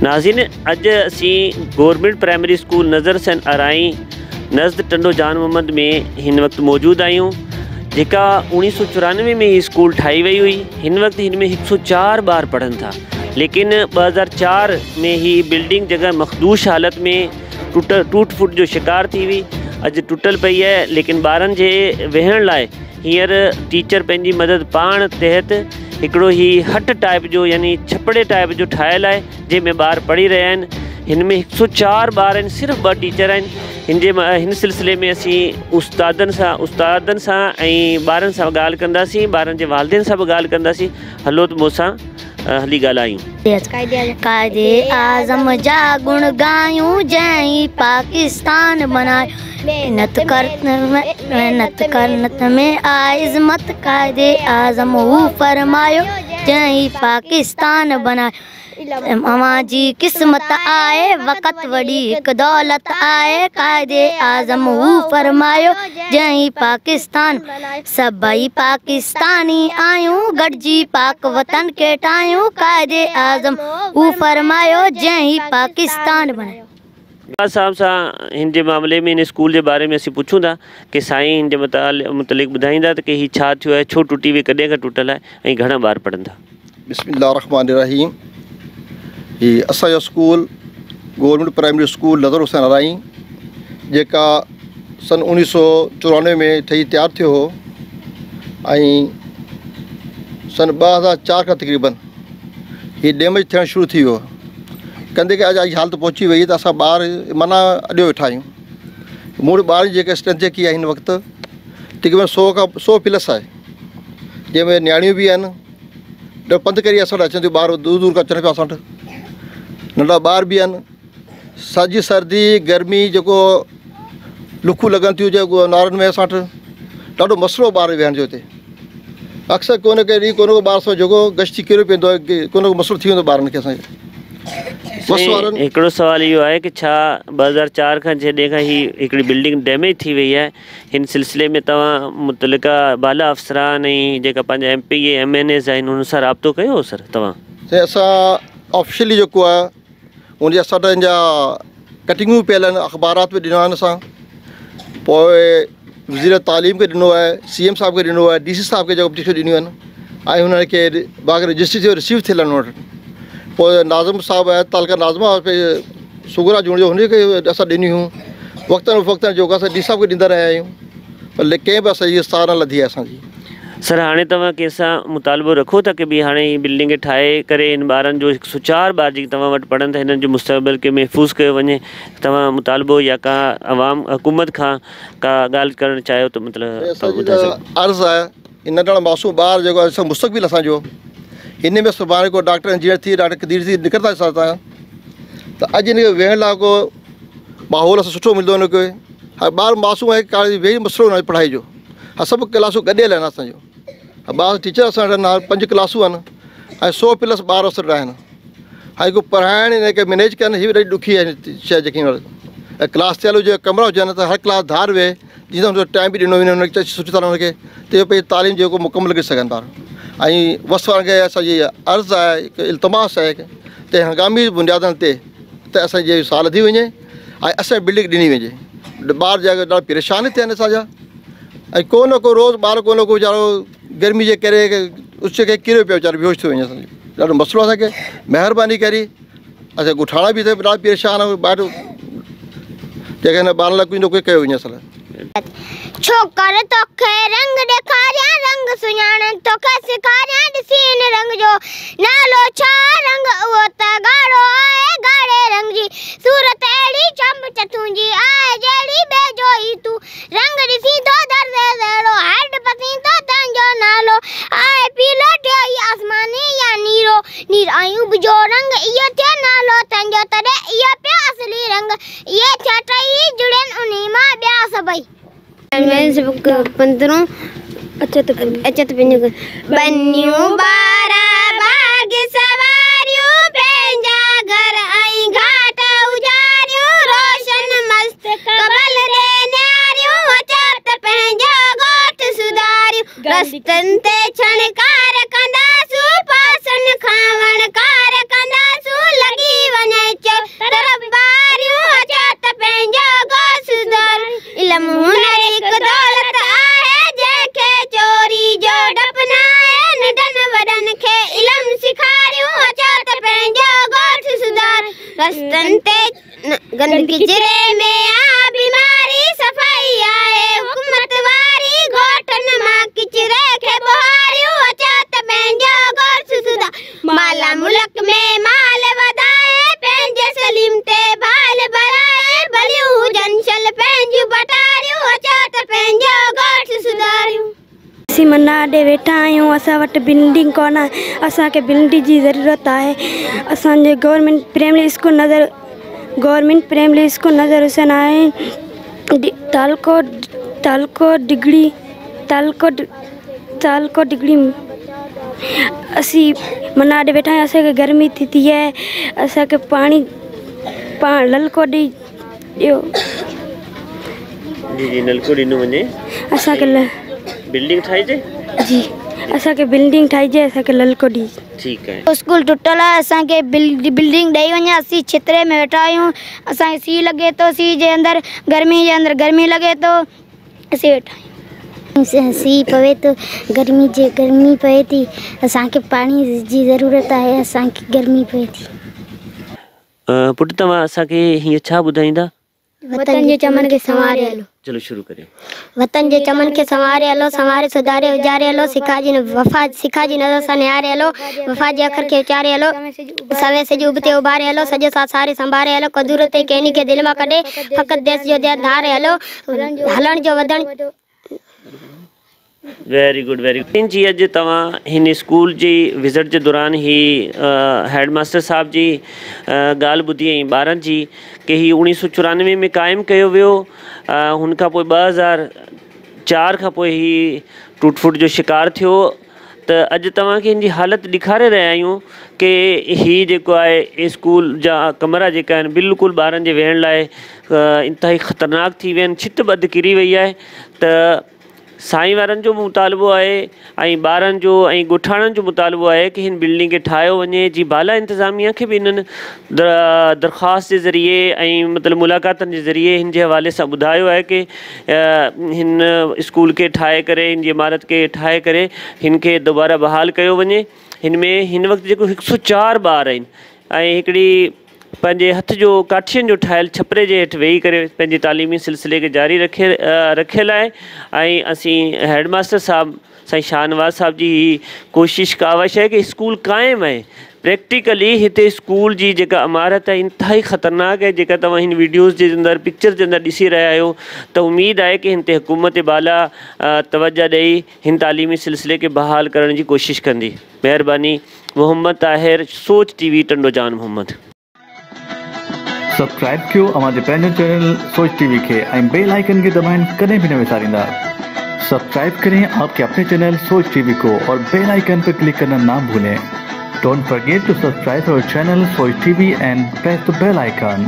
नाज़रीन अज असी गवर्नमेंट प्राइमरी स्कूल नज़र सन अराई नज़द टंडो जान मोहम्मद में हिन वक्त मौजूद आयूँ जेका 1994 में ही स्कूल ठाई वही हुई। हिन वक्त इनमें 104 ॿार पढ़न था, लेकिन 2004 में ही बिल्डिंग जगह मखदूश हालत में टूट फुट जो शिकार थी हुई। अज टुटल पई है, लेकिन ॿारनि जे वेहण लाइ हींअर टीचर पंहिंजी मदद पाण तहत हिकिड़ो ही हट टाइप जो यानी छपड़े टाइप जो ठाहियल आहे जंहिंमें ॿार पढ़ी रहिया आहिनि। हिन में 104 ॿार आहिनि, सिर्फ़ु 2 टीचर आहिनि। हिन सिलसिले में असीं उस्तादनि सां ऐं ॿारनि सां ॻाल्हि कंदासीं, ॿारनि जे वालिदेन सां बि ॻाल्हि कंदासीं। हलो त मूंसां हली ॻाल्हायूं। कायदे आज़म जा गुण गायूं जंहिं पाकिस्तान बनायो, मेहनत करनत में आए इज़्मत, कायदे आज़म हू फरमायो जंहिं पाकिस्तान बनायो। अवां जी किस्मत आए वक़्त वॾी हिकु दौलत आए, कायदे आज़म हू फरमायो जंहिं पाकिस्तान। सभई पाकिस्तानी आयूं गॾिजी पाक वतन खे ठाहियूं, कायदे आज़म हू फरमायो जंहिं पाकिस्तान बनायो। साहब सां हिन जे मामले में इन स्कूल के बारे में असीं पुछूं था कि साईं हिन जे मुतलिक़ ॿुधाईंदा त कि ही छा थियो आहे, छो टुटी हुई, कॾहिं खां टुटल आहे ऐं घणा ॿार पढ़नि था। बिस्मिल्लाहिर्रहमानिर्रहीम। ही असांजो स्कूल गवर्नमेंट प्राइमरी स्कूल नज़र हुसैन अराई जेका सन 1994 में ठही तैयार थियो हो ऐं सन 2004 खां तक़रीबन ही डैमेज थियणु शुरू थी वियो। कंदे के अॼु आई हालत पहुची वई त असां ॿार माना अॾियो वेठा आहियूं। मूड़ ॿार जेके स्ट्रेंथ जेकी आहे हिन वक़्तु तक़रीबन 100 प्लस आहे, जंहिंमें नियाणियूं बि आहिनि। ॾाढो पंधु करे असां वटि अचनि थियूं, ॿार दूर दूर खां अचनि पिया असां वटि। नंढा ॿार बि आहिनि। सॼी सर्दी गर्मी जेको लुखूं लॻनि थियूं जेको नारनि में असां वटि ॾाढो मसइलो ॿार वेहण जो हिते। अक्सर को न को ॾींहुं को ॿार सां जेको गश्ती किरियो पवंदो आहे की को मसइलो थी वेंदो ॿारनि खे असांखे। हिकिड़ो सवाल इहो आहे कि छा 2004 खां जॾहिं खां ही हिकिड़ी बिल्डिंग डैमेज थी वई आहे, हिन सिलसिले में तव्हां मुतलिका बाला अफ़सरान ऐं जेका पंहिंजा MP MNAs आहिनि हुन सां राब्तो कयो हो सर तव्हां? असां ऑफिशियली जेको आहे उनजा असां जा कटिंगूं पियल आहिनि, अख़बारात बि ॾिना आहिनि असां। पोइ वज़ीर तालीम खे ॾिनो आहे, CM साहिब खे ॾिनो आहे, DC साहिब खे जेको पटिशन ॾिनियूं आहिनि ऐं हुननि खे बाग़ रजिस्ट्री थियो रिसीव थियल आहिनि वटि। पोइ नाज़िम साहिबु आहे, तालका नाज़िमा सुगरा जूण जो हुनखे असां ॾिनियूं वक़्तनि फ़क़्तनि जेको असां DC साहिब खे ॾींदा रहिया आहियूं, पर कंहिं बि असांजी सार न लधी आहे असांजी। सर हाणे तव्हां कंहिंसां मुतालबो रखो था कि भई हाणे ही बिल्डिंग खे ठाहे करे इन ॿारनि जो 104 ॿार जेके तव्हां वटि पढ़नि था हिननि जो मुस्तक़बिल खे महफ़ूज़ कयो वञे, तव्हां मुतालबो या का अवाम हुकूमत खां का ॻाल्हि करणु चाहियो त मतिलबु अर्ज़ु आहे। इन नंढड़ा मासूम ॿार जेको आहे मुस्तक़बिल असांजो, हिन में सुभाणे को डॉक्टर इंजीनियर थी डॉक्टर क़दीर थी निकिरंदा असां त अॼु हिनखे वेहण लाइ को माहौल असां सुठो मिलंदो हिनखे। हर ॿार मासूम आहे का वेही मसइलो न आहे पढ़ाई जो। हा सभु क्लासूं गॾियल आहिनि असांजो। ॿार टीचर असां वटि 5 क्लासूं आहिनि ऐं 100 प्लस ॿार असां वटि आहिनि। हाणे को पढ़ाइण हिनखे मैनेज कनि हीअ बि ॾाढी ॾुखी आहे शइ जेकी ऐं क्लास थियल हुजे, कमरा हुजनि त हर क्लास धार वेहे, जीअं हुनजो टाइम बि ॾिनो वञे हुनखे सुठी तरह हुनखे त पंहिंजी तालीम जेको मुकमल करे सघनि ॿार। ऐं वस वारनि खे असांजी अर्ज़ु आहे, हिकु इल्तमास आहे त हंगामी बुनियादनि ते त असांजी साल थी वञे ऐं असांजी बिल्डिंग ॾिनी वञे। ॿार जा ॾाढा परेशान थिया आहिनि असांजा ऐं को न को रोज़ु ॿार को न को वीचारो गर्मी जे करे उस खे किरियो पियो वीचारो बेहोश थी वञे। असांजो ॾाढो मसइलो असांखे महिरबानी करे असां ॻोठाणा बि ॾाढा परेशान आहे ॿाहिरि जेके हिन ॿारनि लाइ कुझु न कुझु कयो वञे असां लाइ। छोकर तोखे रंग ॾेखारियां, रंग सुञाण तोखे सेखारियां, ॾिसी इन रंग जो नालो छा, रंग उहो त ॻाढ़ो आहे, ॻाढ़े रंग जी सूरत अहिड़ी चंब चथुंजी आहे जहिड़ी ॿिए जो ई तूं रंग ॾिसी तो दर्द जहिड़ो हैड पसी तो तुंहिंजो नालो आहे पीलो थियो ई आसमानी या नीरो, नीर आयूं जो रंग इहो थियो नालो तुंहिंजो, तॾहिं इहो पियो असली रंग, इहे थिया टई जुड़ियनि उन मां ॿिया सभई। अचत बनियूं बारा बाग सवारियूं पंहिंजा घर ऐं घाट उजारियूं, रोशन मस्त कमल ॾे न्यारियूं, अचत पंहिंजो ॻोठ सुधारियूं, रस्तनि ते छणकार कंदासूं, पासन खां वणकार कंदासूं, लॻी वञे असां वटि बिल्डिंग कोन आहे, असांखे बिल्डिंग जी ज़रूरत आहे। असांजे गवर्नमेंट प्राइमरी स्कूल नज़र हुसैन आहे, तालको डिग्री असी मनाडे वेठा आहियूं। असांखे गर्मी थी आहे, असांखे पाणी नलको ॾियो जी नलको ॾिनो वञे, असांखे बिल्डिंग ठाहिजे जी, असांखे बिल्डिंग ठाहिजे, असांखे नलको ॾिए। ठीकु आहे। स्कूल टुटल आहे, असांखे बिल्डिंग ॾेई वञे। असीं छितरे में वेठा आहियूं, असांखे सीउ लॻे थो, सीउ जे अंदरि गर्मी जे अंदरि गर्मी लॻे थो, असीं वेठा आहियूं। सीउ पवे थो, गर्मी पए थी, असांखे पाणी जी ज़रूरत आहे, असांखे गर्मी पए थी। पुटु तव्हां असांखे हीअं छा ॿुधाईंदा? वतन जे चमन खे संवारे हलो। चलो शुरू करियो। वतन जे चमन खे संवारे हलो, संवारे सुधारे उजारे हलो, सिखा जी नज़र सां निहारे हलो, वफ़ा जे अखर खे उचारे हलो, सवे सिज उबते उभारे हलो, सॼो साथ सारे संभारे हलो, कुदरत ते कंहिं खे दिलि मां कढे, फ़क़ति देश जो ध्यानु धारे हलो, हलण जो वधण। वेरी गुड वेरी गुड जी। अॼु तव्हां हिन स्कूल जी विज़िट जे दौरान ही हेडमास्टर साहब जी ॻाल्हि ॿुधी ऐं ॿारनि जी कि ही 1994 में क़ाइमु कयो वियो, हुन खां पोइ 2004 खां पोइ ही टूट फूट जो शिकार थियो। त अॼु तव्हांखे हिन जी हालति ॾेखारे रहिया आहियूं कि ही जेको आहे स्कूल जा कमरा जेका आहिनि बिल्कुलु ॿारनि जे वेहण लाइ इंतिहाई ख़तरनाक थी विया आहिनि, छित ॿध किरी वई आहे। त साईं वारनि जो मुतालबो आहे ऐं ॿारनि जो ऐं ॻोठाणनि जो मुतालबो आहे कि हिन बिल्डिंग खे ठाहियो वञे। जी बाला इंतिज़ामिया खे बि हिननि दरख़्वास्त जे ज़रिए ऐं मतिलबु मुलाक़ातनि जे ज़रिए हिन जे हवाले सां ॿुधायो आहे कि हिन स्कूल खे ठाहे करे, हिन जी इमारत खे ठाहे करे हिन खे दोबारा बहाल कयो वञे। हिन में हिन वक़्तु जेको 104 ॿार आहिनि ऐं हिकिड़ी पंहिंजे हथ जो काठियुनि जो ठहियलु छपरे जे हेठि वेही करे पंहिंजे तालीमी सिलसिले खे जारी रखियलु आहे। ऐं असीं हेडमास्टर साहिबु साईं शाहनवाज़ साहिब जी कोशिश कावश आहे कि स्कूल क़ाइमु आहे। प्रैक्टिकली हिते स्कूल जी जेका इमारत आहे इंतिहाई ख़तरनाक आहे, जेका तव्हां हिन वीडियोज़ जे अंदरि पिक्चर जे अंदरि ॾिसी रहिया आहियो। त उमेदु आहे कि हिन ते हुकूमत बाला तवजो ॾेई हिन तालीमी सिलसिले खे बहाल करण जी कोशिश कंदी। महिरबानी। मोहम्मद ताहिर, सोच टीवी, टंडो जान मोहम्मद। सब्सक्राइब कयो अमांजे पंहिंजे चैनल सोच टीवी के ऐं बेल आइकन के दबाएं, कदें भी न विसारींदा। सब्सक्राइब करें आपके अपने चैनल सोच टीवी को और बेल आइकन पर क्लिक करना ना भूलें। Don't forget to subscribe our channel Soch TV and press the bell icon.